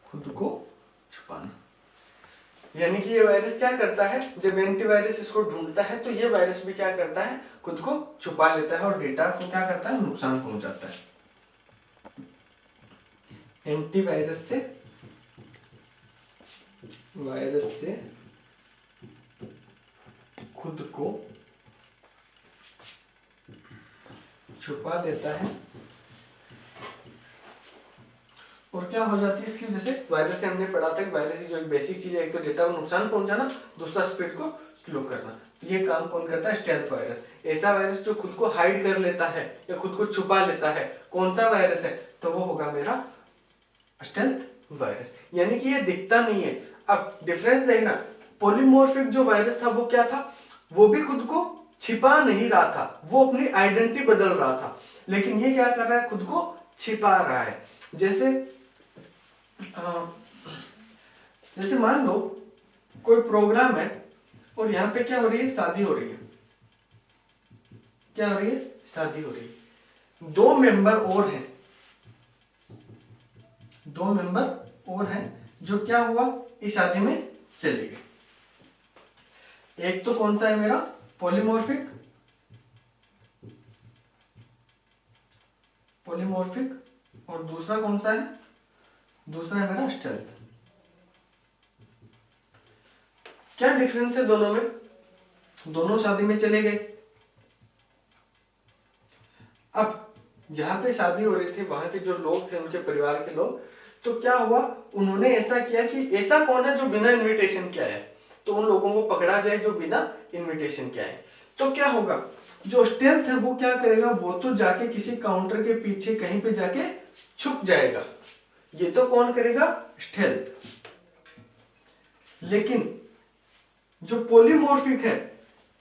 खुद को छुपाना। यानी कि ये वायरस क्या करता है, जब एंटीवायरस इसको ढूंढता है तो ये वायरस भी क्या करता है, खुद को छुपा लेता है और डेटा को क्या करता है, नुकसान पहुंचाता है। एंटीवायरस से, वायरस से खुद को छुपा लेता है और क्या हो जाती है इसकी वजह से, वायरस से हमने पढ़ा था कि वायरस की जो एक बेसिक चीज है, एक तो डेटा को नुकसान पहुंचाना, दूसरा स्पीड को स्लो करना। तो ये काम कौन करता है, स्टेल्थ वायरस। ऐसा वायरस जो खुद को हाइड कर लेता है या खुद को छुपा लेता है, कौन सा वायरस है, तो वो होगा मेरा स्टेल्थ वायरस। यानी कि ये दिखता नहीं है। अब डिफरेंस देखना, पॉलीमॉर्फिक जो वायरस था वो क्या था, वो भी खुद को छिपा नहीं रहा था, वो अपनी आइडेंटिटी बदल रहा था। लेकिन ये क्या कर रहा है, खुद को छिपा रहा है। जैसे मान लो कोई प्रोग्राम है और यहाँ पे क्या हो रही है, शादी हो रही है। क्या हो रही है, शादी हो रही है। दो मेंबर और हैं, दो मेंबर और हैं जो क्या हुआ, इस शादी में चले गए। एक तो कौन सा है मेरा पॉलीमॉर्फिक, पॉलीमॉर्फिक, और दूसरा कौन सा है, दूसरा है मेरा स्टेल्थ। क्या डिफरेंस है दोनों में, दोनों शादी में चले गए। अब जहां पे शादी हो रही थी वहां के जो लोग थे, उनके परिवार के लोग, तो क्या हुआ, उन्होंने ऐसा किया कि ऐसा कौन है जो बिना इनविटेशन के आया, तो उन लोगों को पकड़ा जाए जो बिना इनविटेशन के आए। तो क्या होगा, जो स्टेल्थ है वो क्या करेगा, वो तो जाके किसी काउंटर के पीछे कहीं पे जाके छुप जाएगा। ये तो कौन करेगा, स्टेल्थ। लेकिन जो पॉलीमॉर्फिक है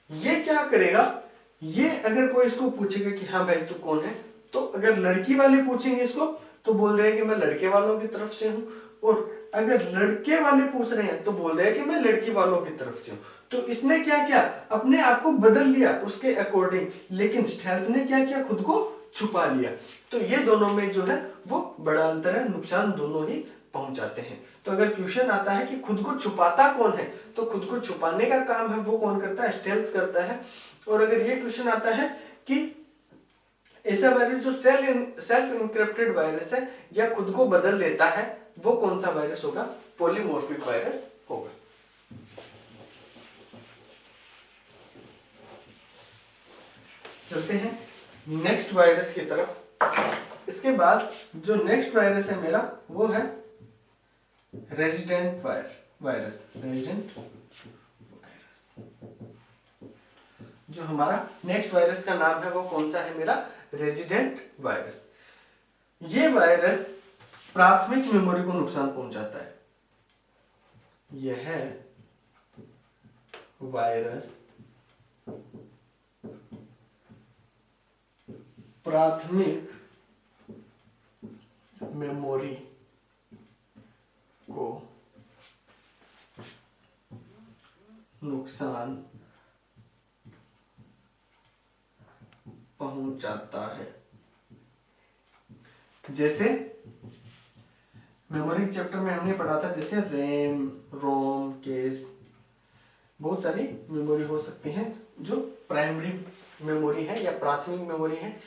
ये क्या करेगा, ये अगर कोई इसको पूछेगा कि हाँ भाई तू कौन है, तो अगर लड़की वाले पूछेंगे इसको तो बोल देगा कि मैं लड़के वालों की तरफ से हूं, और अगर लड़के वाले पूछ रहे हैं तो बोल देगा कि मैं लड़की वालों की तरफ से हूं। तो इसने क्या किया, अपने आप को बदल लिया उसके अकॉर्डिंग। लेकिन स्टेल्थ ने क्या किया, खुद को छुपा लिया। तो ये दोनों में जो है वो बड़ा अंतर है, नुकसान दोनों ही पहुंचाते हैं। तो अगर क्वेश्चन आता है कि खुद को छुपाता कौन है, तो खुद को छुपाने का काम है वो कौन करता है, स्टेल्थ करता है। और अगर ये क्वेश्चन आता है कि ऐसा वायरस जो सेल्फ इनक्रिप्टेड वायरस है या खुद को बदल लेता है, वो कौन सा वायरस होगा, पॉलीमॉर्फिक वायरस होगा। चलते हैं नेक्स्ट वायरस की तरफ। इसके बाद जो नेक्स्ट वायरस है मेरा वो है रेजिडेंट वायरस। रेजिडेंट वायरस, जो हमारा नेक्स्ट वायरस का नाम है वो कौन सा है मेरा, रेजिडेंट वायरस। ये वायरस प्राथमिक मेमोरी को नुकसान पहुंचाता है। यह वायरस प्राथमिक मेमोरी को नुकसान पहुंचाता है। जैसे मेमोरी चैप्टर में हमने पढ़ा था, जैसे रैम, रोम, केस, बहुत सारी मेमोरी हो सकती हैं जो प्राइमरी मेमोरी है या प्राथमिक मेमोरी है।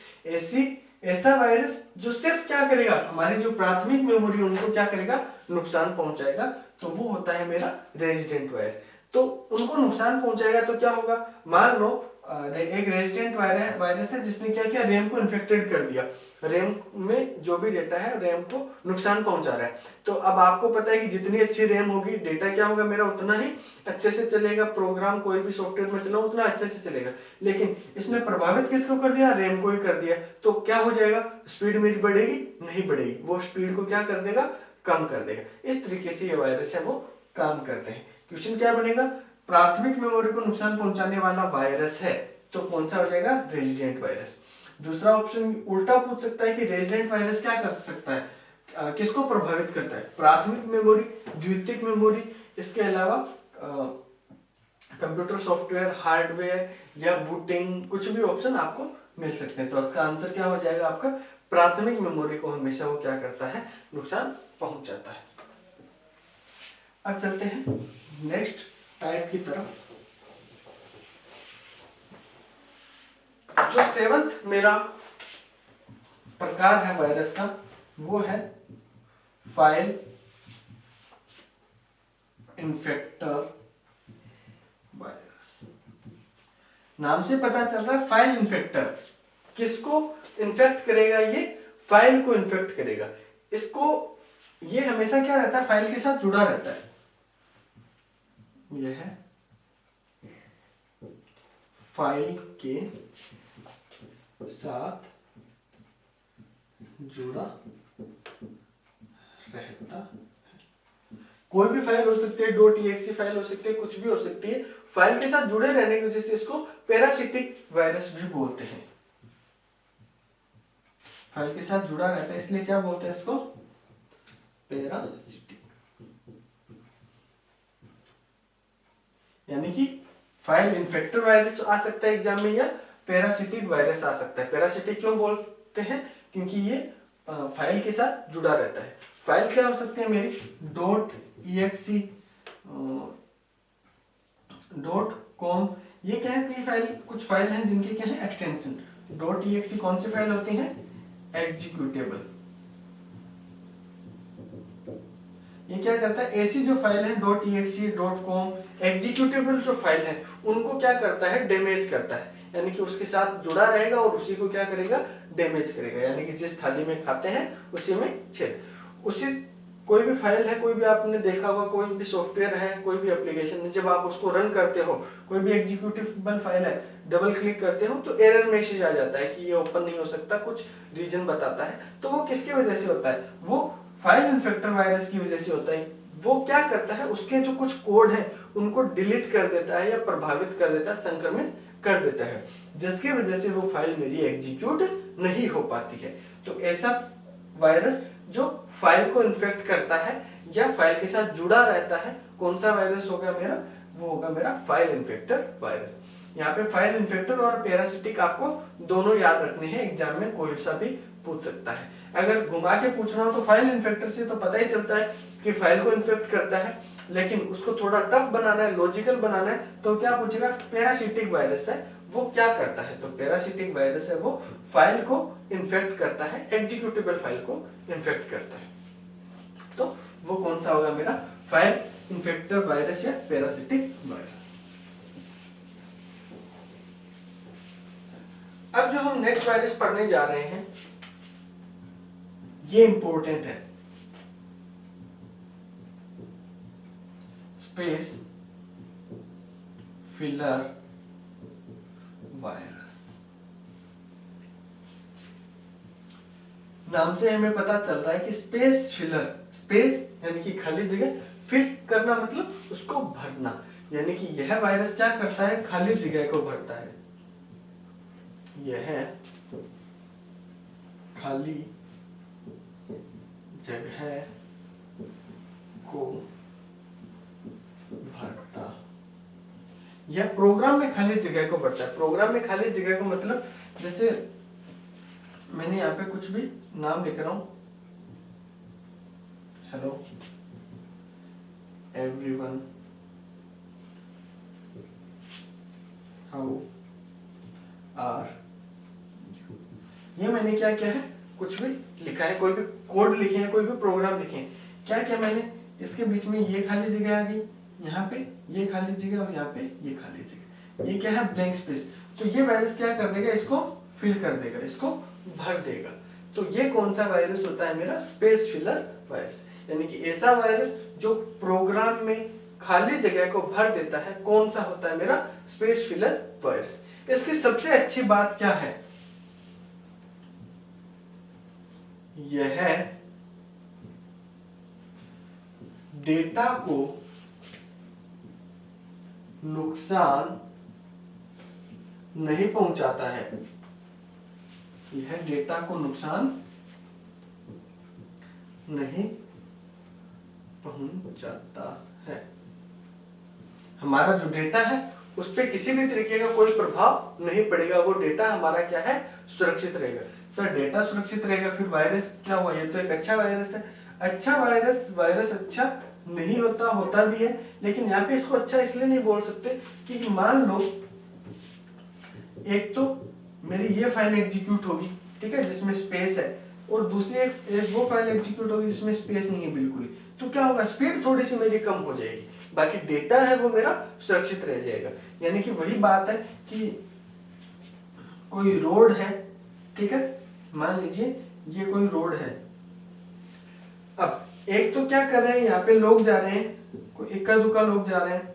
ऐसा वायरस जो सिर्फ क्या करेगा, हमारी जो प्राथमिक मेमोरी उनको क्या करेगा, नुकसान पहुंचाएगा, तो वो होता है मेरा रेजिडेंट वायरस। तो उनको नुकसान पहुंचाएगा तो क्या होगा, मान लो एक रेजिडेंट वायरस है जिसने क्या किया, रैम को इन्फेक्टेड कर दिया, रैम में जो भी डेटा है रैम को नुकसान पहुंचा रहा है। तो अब आपको पता है कि जितनी अच्छी रैम होगी डेटा क्या होगा मेरा उतना ही अच्छे से चलेगा, प्रोग्राम कोई भी सॉफ्टवेयर में चला उतना अच्छे से चलेगा। लेकिन इसने प्रभावित किसको कर दिया, रैम को ही कर दिया, तो क्या हो जाएगा, स्पीड मेरी बढ़ेगी नहीं बढ़ेगी, वो स्पीड को क्या कर देगा, कम कर देगा। इस तरीके से ये वायरस है वो काम करते हैं। क्वेश्चन क्या बनेगा, प्राथमिक मेमोरी को नुकसान पहुंचाने वाला वायरस है तो कौन सा हो जाएगा, रेजिडेंट वायरस। दूसरा ऑप्शन उल्टा पूछ सकता है कि रेजिडेंट वायरस क्या कर सकता है, किसको प्रभावित करता है, प्राथमिक मेमोरी, द्वितीयक मेमोरी, इसके अलावा कंप्यूटर सॉफ्टवेयर, हार्डवेयर या बूटिंग, कुछ भी ऑप्शन आपको मिल सकते हैं। तो इसका आंसर क्या हो जाएगा आपका, प्राथमिक मेमोरी को हमेशा वो क्या करता है, नुकसान पहुंचाता है। अब चलते हैं नेक्स्ट टाइप की तरफ। जो 7th मेरा प्रकार है वायरस का, वो है फाइल इन्फेक्टर वायरस। नाम से पता चल रहा है फाइल इन्फेक्टर। किसको इन्फेक्ट करेगा, ये फाइल को इन्फेक्ट करेगा। इसको, ये हमेशा क्या रहता है, फाइल के साथ जुड़ा रहता है। यह है फाइल के साथ जुड़ा रहता है। कोई भी फाइल हो सकती है, .exe फाइल हो सकती है, कुछ भी हो सकती है। फाइल के साथ जुड़े रहने की वजह से इसको पैरासिटिक वायरस भी बोलते हैं। फाइल के साथ जुड़ा रहता है इसलिए क्या बोलते हैं इसको, पैरासिटिक। यानी कि फाइल इन्फेक्टर वायरस आ सकता है एग्जाम में, या पैरासिटिक वायरस आ सकता है। पैरासिटिक क्यों बोलते हैं, क्योंकि ये फाइल के साथ जुड़ा रहता है। फाइल क्या हो सकती है मेरी, .exe, .com, ये क्या है, कई फाइल, कुछ फाइल हैं जिनके क्या है एक्सटेंशन। .exe कौन सी फाइल होती है, एग्जीक्यूटेबल। ये क्या करता है, ऐसी जो फाइल है .exe, .com, एग्जीक्यूटेबल जो फाइल है, उनको क्या करता है, डैमेज करता है। यानी कि उसके साथ जुड़ा रहेगा और उसी को क्या करेगा, डैमेज करेगा। यानी कि जिस थाली में खाते हैं उसी में छेद। उसी, कोई भी फाइल है, कोई भी आपने देखा होगा, कोई भी सॉफ्टवेयर है, कोई भी एप्लीकेशन है, जब आप उसको रन करते हो, कोई भी एग्जीक्यूटेबल फाइल है, डबल क्लिक करते हो तो एरर मैसेज आ जाता है कि ये ओपन नहीं हो सकता, कुछ रीजन बताता है। तो वो किसकी वजह से होता है, वो फाइल इन्फेक्टर वायरस की वजह से होता है। वो क्या करता है, उसके जो कुछ कोड है उनको डिलीट कर देता है या प्रभावित कर देता है, संक्रमित कर देता है, जिसकी वजह से वो फाइल मेरी एग्जीक्यूट नहीं हो पाती है। तो ऐसा वायरस जो फाइल को इन्फेक्ट करता है या फाइल के साथ जुड़ा रहता है, कौन सा वायरस होगा मेरा, वो होगा मेरा फाइल इन्फेक्टर वायरस। यहाँ पे फाइल इन्फेक्टर और पैरासिटिक आपको दोनों याद रखने हैं, एग्जाम में कोई सा भी पूछ सकता है। अगर घुमा के पूछना हो तो फाइल इन्फेक्टर से तो पता ही चलता है कि फाइल को इन्फेक्ट करता है, लेकिन उसको थोड़ा टफ बनाना है, लॉजिकल बनाना है, तो क्या पूछेगा, पैरासिटिक वायरस है, वो क्या करता है। तो पैरासिटिक वायरस है, वो फाइल को इन्फेक्ट करता है, एग्जीक्यूटेबल फाइल को इन्फेक्ट करता है। तो वो कौन सा होगा मेरा, फाइल इन्फेक्टर वायरस या पैरासिटिक वायरस। अब जो हम नेक्स्ट वायरस पढ़ने जा रहे हैं, ये इंपॉर्टेंट है, स्पेस फिलर वायरस। नाम से हमें पता चल रहा है कि स्पेस फिलर, स्पेस यानी कि खाली जगह, फिल करना मतलब उसको भरना। यानी कि यह वायरस क्या करता है, खाली जगह को भरता है। यह खाली जगह को भरता, यह प्रोग्राम में खाली जगह को भरता है। प्रोग्राम में खाली जगह को मतलब, जैसे मैंने यहाँ पे कुछ भी नाम लिख रहा हूं, hello everyone, how are you, ये मैंने क्या किया है, कुछ भी लिखा है, कोई भी कोड लिखे हैं, कोई भी प्रोग्राम लिखे हैं। क्या क्या मैंने, इसके बीच में ये खाली जगह आ गई, यहाँ पे ये खाली जगह और यहाँ पे ये खाली जगह, ये क्या है, ब्लैंक स्पेस। तो ये वायरस क्या कर देगा, इसको फिल कर देगा, इसको भर देगा। तो ये कौन सा वायरस होता है मेरा, स्पेस फिलर वायरस। यानी कि ऐसा वायरस जो प्रोग्राम में खाली जगह को भर देता है, कौन सा होता है मेरा, स्पेस फिलर वायरस। इसकी सबसे अच्छी बात क्या है, यह डेटा को नुकसान नहीं पहुंचाता है, यह डेटा को नुकसान नहीं पहुंचाता है। हमारा जो डेटा है उस पर किसी भी तरीके का कोई प्रभाव नहीं पड़ेगा, वो डेटा हमारा क्या है, सुरक्षित रहेगा। सर डेटा सुरक्षित रहेगा, फिर वायरस क्या हुआ, ये तो एक अच्छा वायरस है। अच्छा वायरस अच्छा नहीं होता, होता भी है, लेकिन यहाँ पे इसको अच्छा इसलिए नहीं बोल सकते कि मान लो एक तो मेरी ये फाइल एग्जीक्यूट होगी, ठीक है, जिसमें स्पेस है, और दूसरी एक वो फाइल एग्जीक्यूट होगी जिसमें स्पेस नहीं है बिल्कुल ही, तो क्या होगा, स्पीड थोड़ी सी मेरी कम हो जाएगी, बाकी डेटा है वो मेरा सुरक्षित रह जाएगा। यानी कि वही बात है कि कोई रोड है, ठीक है, मान लीजिए ये कोई रोड है। अब एक तो क्या कर रहे हैं, यहाँ पे लोग जा रहे हैं, कोई इक्का दुक्का लोग जा रहे हैं।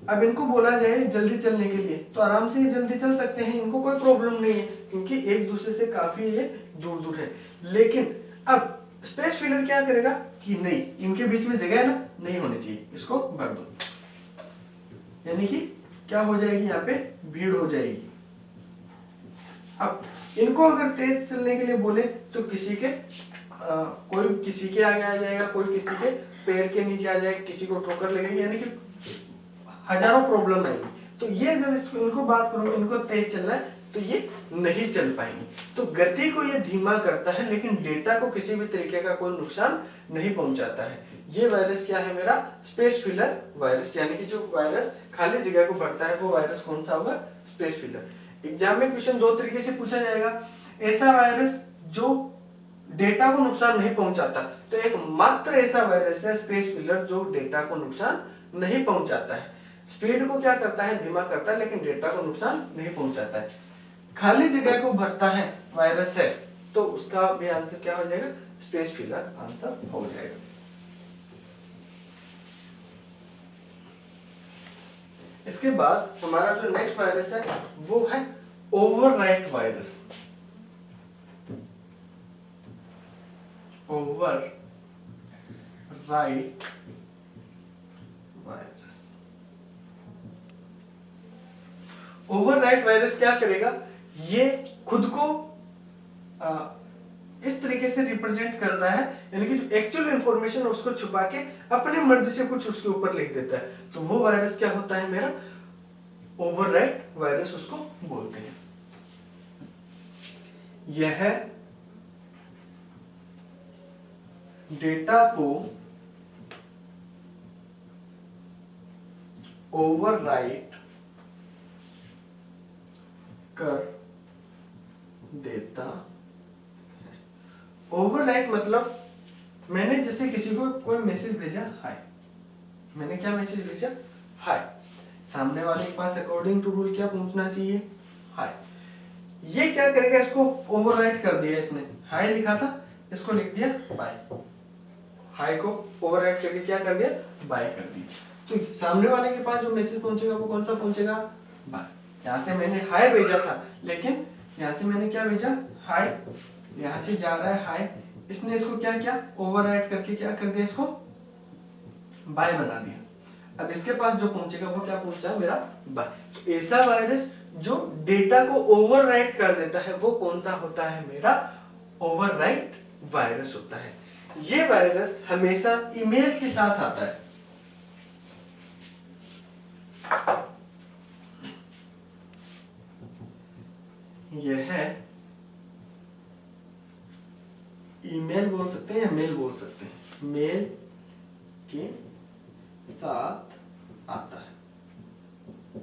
अब इनको बोला जाए जल्दी चलने के लिए तो आराम से ये जल्दी चल सकते हैं, इनको कोई प्रॉब्लम नहीं है, क्योंकि एक दूसरे से काफी ये दूर दूर है। लेकिन अब स्पेस फिलर क्या करेगा कि नहीं, इनके बीच में जगह है ना, नहीं होनी चाहिए, इसको भर दो। यानी कि क्या हो जाएगी, यहाँ पे भीड़ हो जाएगी। अब इनको अगर तेज चलने के लिए बोले तो किसी के कोई किसी के आगे आ जाएगा, कोई किसी के पैर के नीचे आ जाएगा, किसी को ठोकर लगेगी, यानी कि हजारों प्रॉब्लम आएगी। तो ये अगर इनको बात करूंगा, इनको तेज चलना है तो ये नहीं चल पाएंगे। तो गति को ये धीमा करता है, लेकिन डेटा को किसी भी तरीके का कोई नुकसान नहीं पहुंचाता है। ये वायरस क्या है मेरा, स्पेस फिलर वायरस, यानी कि जो वायरस खाली जगह को भरता है वो वायरस कौन सा होगा, स्पेस फिलर। एग्जाम में क्वेश्चन दो तरीके से पूछा जाएगा, ऐसा वायरस जो डेटा को नुकसान नहीं पहुंचाता, तो एक मात्र ऐसा वायरस है स्पेस फिलर जो डेटा को नुकसान नहीं पहुंचाता है। स्पीड को क्या करता है, धीमा करता है, लेकिन डेटा को नुकसान नहीं पहुंचाता है। खाली जगह को भरता है वायरस है, तो उसका भी आंसर क्या हो जाएगा, स्पेस फिलर आंसर हो जाएगा। इसके बाद हमारा जो नेक्स्ट वायरस है वो है overwrite virus. Overwrite virus, overwrite virus क्या करेगा, ये खुद को इस तरीके से रिप्रेजेंट करता है, यानी कि जो एक्चुअल इंफॉर्मेशन है उसको छुपा के अपनी मर्जी से कुछ उसके ऊपर लिख देता है। तो वो वायरस क्या होता है मेरा, ओवरराइट वायरस उसको बोलते हैं। यह डेटा को ओवरराइट कर देता है। ओवरराइट मतलब मैंने जैसे किसी को कोई मैसेज भेजा हाय, मैंने क्या मैसेज भेजा हाय, सामने वाले के पास अकॉर्डिंग टू रूल क्या पहुंचना चाहिए, हाय। ये क्या करेगा, इसको ओवरराइट कर दिया, इसने हाय लिखा था, इसको लिख दिया बाय। हाय को ओवरराइट करके क्या कर दिया, बाय कर दिया। तो सामने वाले के पास जो मैसेज पहुंचेगा वो कौन सा पहुंचेगा, बाय। यहां से मैंने हाय भेजा था, लेकिन यहां से मैंने क्या भेजा हाय, यहां से जा रहा है हाय, इसने इसको क्या किया, ओवरराइट करके क्या कर दिया, इसको बाय बना दिया। अब इसके पास जो पहुंचेगा वो क्या पहुंचा, मेरा बाय। तो ऐसा वायरस जो डेटा को ओवरराइट कर देता है वो कौन सा होता है, मेरा ओवरराइट वायरस होता है। ये वायरस हमेशा ईमेल के साथ आता है। यह है ईमेल बोल सकते हैं या मेल बोल सकते हैं, मेल के साथ आता है।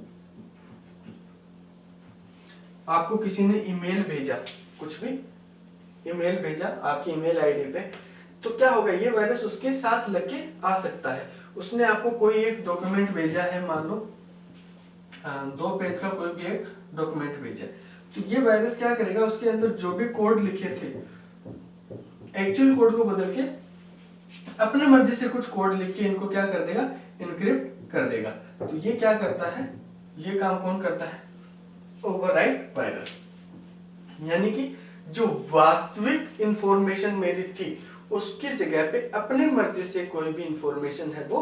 आपको किसी ने ईमेल भेजा, कुछ भी ईमेल भेजा आपकी ईमेल आईडी पे, तो क्या होगा, ये वायरस उसके साथ लग के आ सकता है। उसने आपको कोई एक डॉक्यूमेंट भेजा है, मान लो 2 पेज का कोई भी एक डॉक्यूमेंट भेजा, तो ये वायरस क्या करेगा, उसके अंदर जो भी कोड लिखे थे एक्चुअल कोड को बदल के अपनी मर्जी से कुछ कोड लिख के इनको क्या कर देगा, इनक्रिप्ट कर देगा। तो ये क्या करता है, ये काम कौन करता है, ओवरराइट वायरस। यानी कि जो वास्तविक इंफॉर्मेशन मेरी थी उसकी जगह पे अपनी मर्जी से कोई भी इंफॉर्मेशन है वो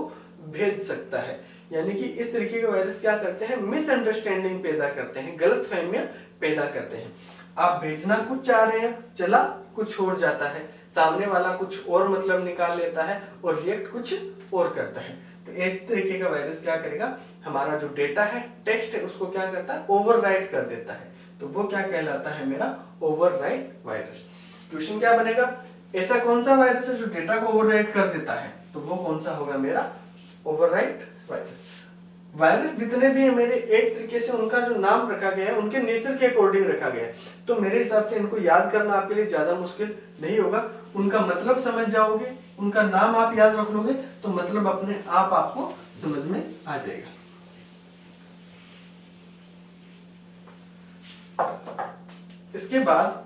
भेज सकता है। यानी कि इस तरीके के वायरस क्या करते हैं, मिसअंडरस्टैंडिंग पैदा करते हैं, गलतफहमियां पैदा करते हैं। आप भेजना कुछ चाह रहे हैं, चला कुछ और जाता है, सामने वाला कुछ और मतलब निकाल लेता है और रिएक्ट कुछ और करता है। तो इस तरीके का वायरस क्या करेगा, हमारा जो डेटा है, टेक्स्ट है, उसको क्या करता है, ओवरराइट कर देता है। तो वो क्या कहलाता है, मेरा ओवरराइट वायरस। क्वेश्चन क्या बनेगा, ऐसा कौन सा वायरस है जो डेटा को ओवरराइट कर देता है, तो वो कौन सा होगा, मेरा ओवरराइट वायरस। वायरस जितने भी है मेरे, एक तरीके से उनका जो नाम रखा गया है उनके नेचर के अकॉर्डिंग रखा गया है, तो मेरे हिसाब से इनको याद करना आपके लिए ज्यादा मुश्किल नहीं होगा। उनका मतलब समझ जाओगे, उनका नाम आप याद रख लोगे, तो मतलब अपने आप आपको समझ में आ जाएगा। इसके बाद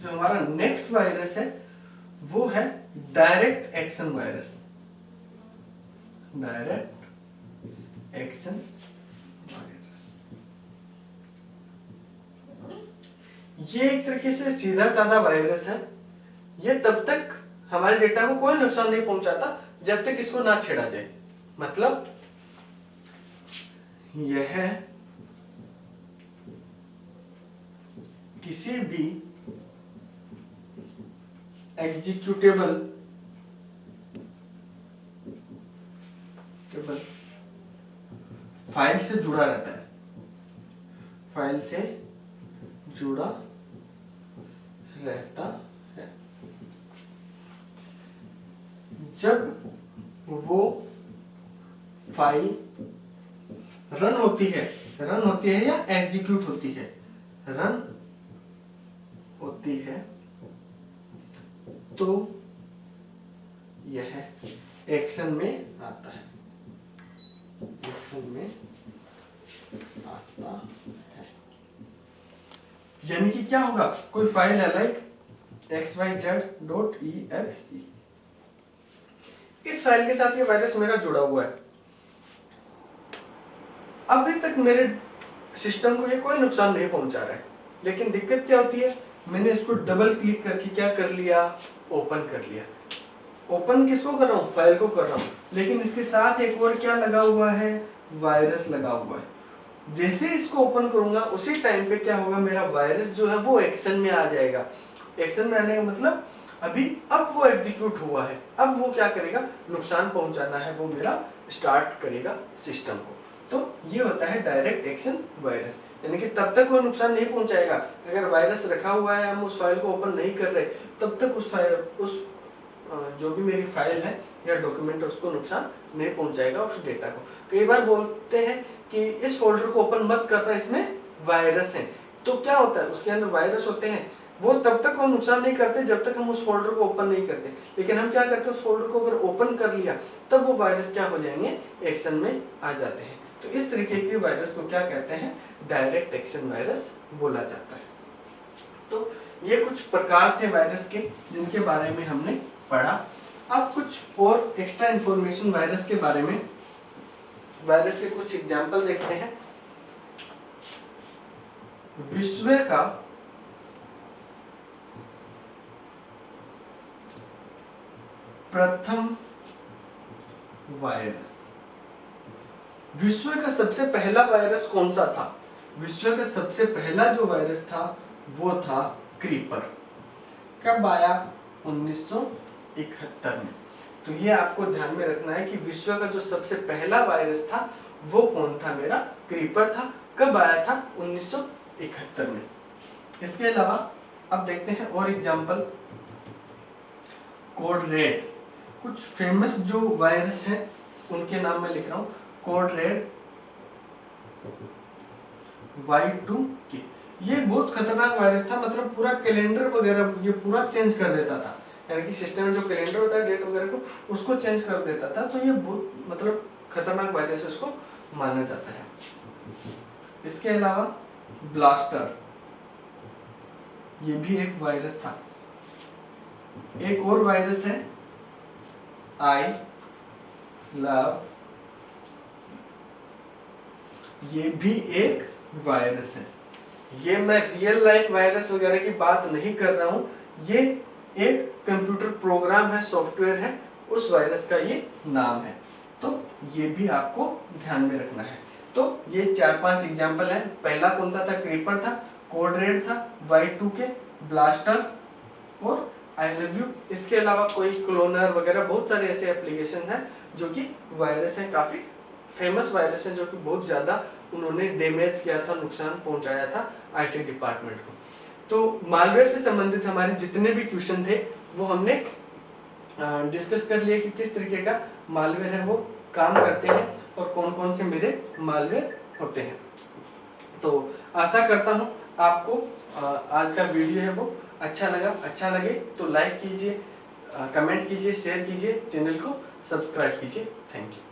जो हमारा नेक्स्ट वायरस है वो है direct action virus. Direct action virus, ये एक तरीके से सीधा साधा वायरस है। ये तब तक हमारे डेटा को कोई नुकसान नहीं पहुंचाता जब तक इसको ना छेड़ा जाए। मतलब यह किसी भी एग्जीक्यूटेबल फाइल से जुड़ा रहता है, फाइल से जुड़ा रहता है। जब वो फाइल रन होती है या एग्जीक्यूट होती है, रन होती है, तो यह एक्शन में आता है, एक्शन में आता है। यानी कि क्या होगा, कोई फाइल है लाइक xyz.exe, इस फाइल के साथ ये वायरस मेरा जुड़ा हुआ है। अभी तक मेरे सिस्टम को ये कोई नुकसान नहीं पहुंचा रहा है, लेकिन दिक्कत क्या होती है, मैंने इसको डबल क्लिक करके क्या कर लिया, ओपन कर लिया। ओपन किसको कर रहा हूँ, फाइल को कर रहा हूँ, लेकिन इसके साथ एक और क्या लगा हुआ है, वायरस लगा हुआ है। जैसे इसको ओपन करूंगा उसी टाइम पे क्या होगा, मेरा वायरस जो है वो एक्शन में आ जाएगा। एक्शन में आने का मतलब अभी अब वो एग्जीक्यूट हुआ है, अब वो क्या करेगा, नुकसान पहुंचाना है, वो मेरा स्टार्ट करेगा सिस्टम को। तो ये होता है डायरेक्ट एक्शन वायरस, यानी कि तब तक वो नुकसान नहीं पहुंचाएगा। अगर वायरस रखा हुआ है, हम उस फाइल को ओपन नहीं कर रहे, तब तक उस जो भी मेरी फाइल है या डॉक्यूमेंट है उसको नुकसान नहीं पहुंचाएगा, उस डेटा को। कई बार बोलते हैं कि इस फोल्डर को ओपन मत करना, इसमें वायरस है। तो क्या होता है, उसके अंदर वायरस होते हैं, वो तब तक वो नुकसान नहीं करते जब तक हम उस फोल्डर को ओपन नहीं करते। लेकिन हम क्या करते हैं, उस फोल्डर को अगर ओपन कर लिया तब वो वायरस क्या हो जाएंगे, एक्शन में आ जाते हैं। तो इस तरीके के वायरस को क्या कहते हैं, डायरेक्ट एक्शन वायरस बोला जाता है। तो ये कुछ प्रकार थे वायरस के जिनके बारे में हमने पढ़ा। अब कुछ और एक्स्ट्रा इंफॉर्मेशन वायरस के बारे में, वायरस के कुछ एग्जाम्पल देखते हैं। विश्व का प्रथम वायरस, विश्व का सबसे पहला वायरस कौन सा था, विश्व का सबसे पहला जो वायरस था वो था क्रीपर। कब आया, 1971 में। तो ये आपको ध्यान में रखना है कि विश्व का जो सबसे पहला वायरस था वो कौन था, मेरा क्रीपर था। कब आया था, 1971 में। इसके अलावा अब देखते हैं और एग्जांपल, कोड रेड। कुछ फेमस जो वायरस हैं उनके नाम मैं लिख रहा हूँ। कोड रेड, Y2K, ये बहुत खतरनाक वायरस था। मतलब पूरा कैलेंडर वगैरह ये पूरा चेंज कर देता था, यानी कि सिस्टम में जो कैलेंडर होता है, डेट वगैरह को, उसको चेंज कर देता था। तो ये बहुत मतलब खतरनाक वायरस इसको माना जाता है। इसके अलावा ब्लास्टर, ये भी एक वायरस था। एक और वायरस है आई लव, ये भी एक वायरस है। ये मैं रियल लाइफ वायरस वगैरह की बात नहीं कर रहा हूं, ये एक कंप्यूटर प्रोग्राम है, सॉफ्टवेयर है, उस वायरस का ये नाम है। तो ये भी आपको ध्यान में रखना है। तो ये 4-5 एग्जाम्पल हैं। पहला कौन सा था, क्रीपर था, कोड रेड था, Y2K, ब्लास्टर और आई लव यू। इसके अलावा कोई क्लोनर वगैरह बहुत सारे ऐसे एप्लीकेशन हैं जो कि वायरस हैं, काफ़ी फेमस वायरस हैं, जो कि बहुत ज़्यादा उन्होंने डैमेज किया था, नुकसान पहुंचाया था आईटी डिपार्टमेंट को। तो मालवेयर से संबंधित हमारे जितने भी क्वेश्चन थे वो हमने डिस्कस कर लिए कि किस तरीके का मालवेयर है वो काम करते हैं और कौन कौन से मेरे मालवेयर होते हैं। तो आशा करता हूँ आपको आज का वीडियो है वो अच्छा लगा। अच्छा लगे तो लाइक कीजिए, कमेंट कीजिए, शेयर कीजिए, चैनल को सब्सक्राइब कीजिए। Thank you.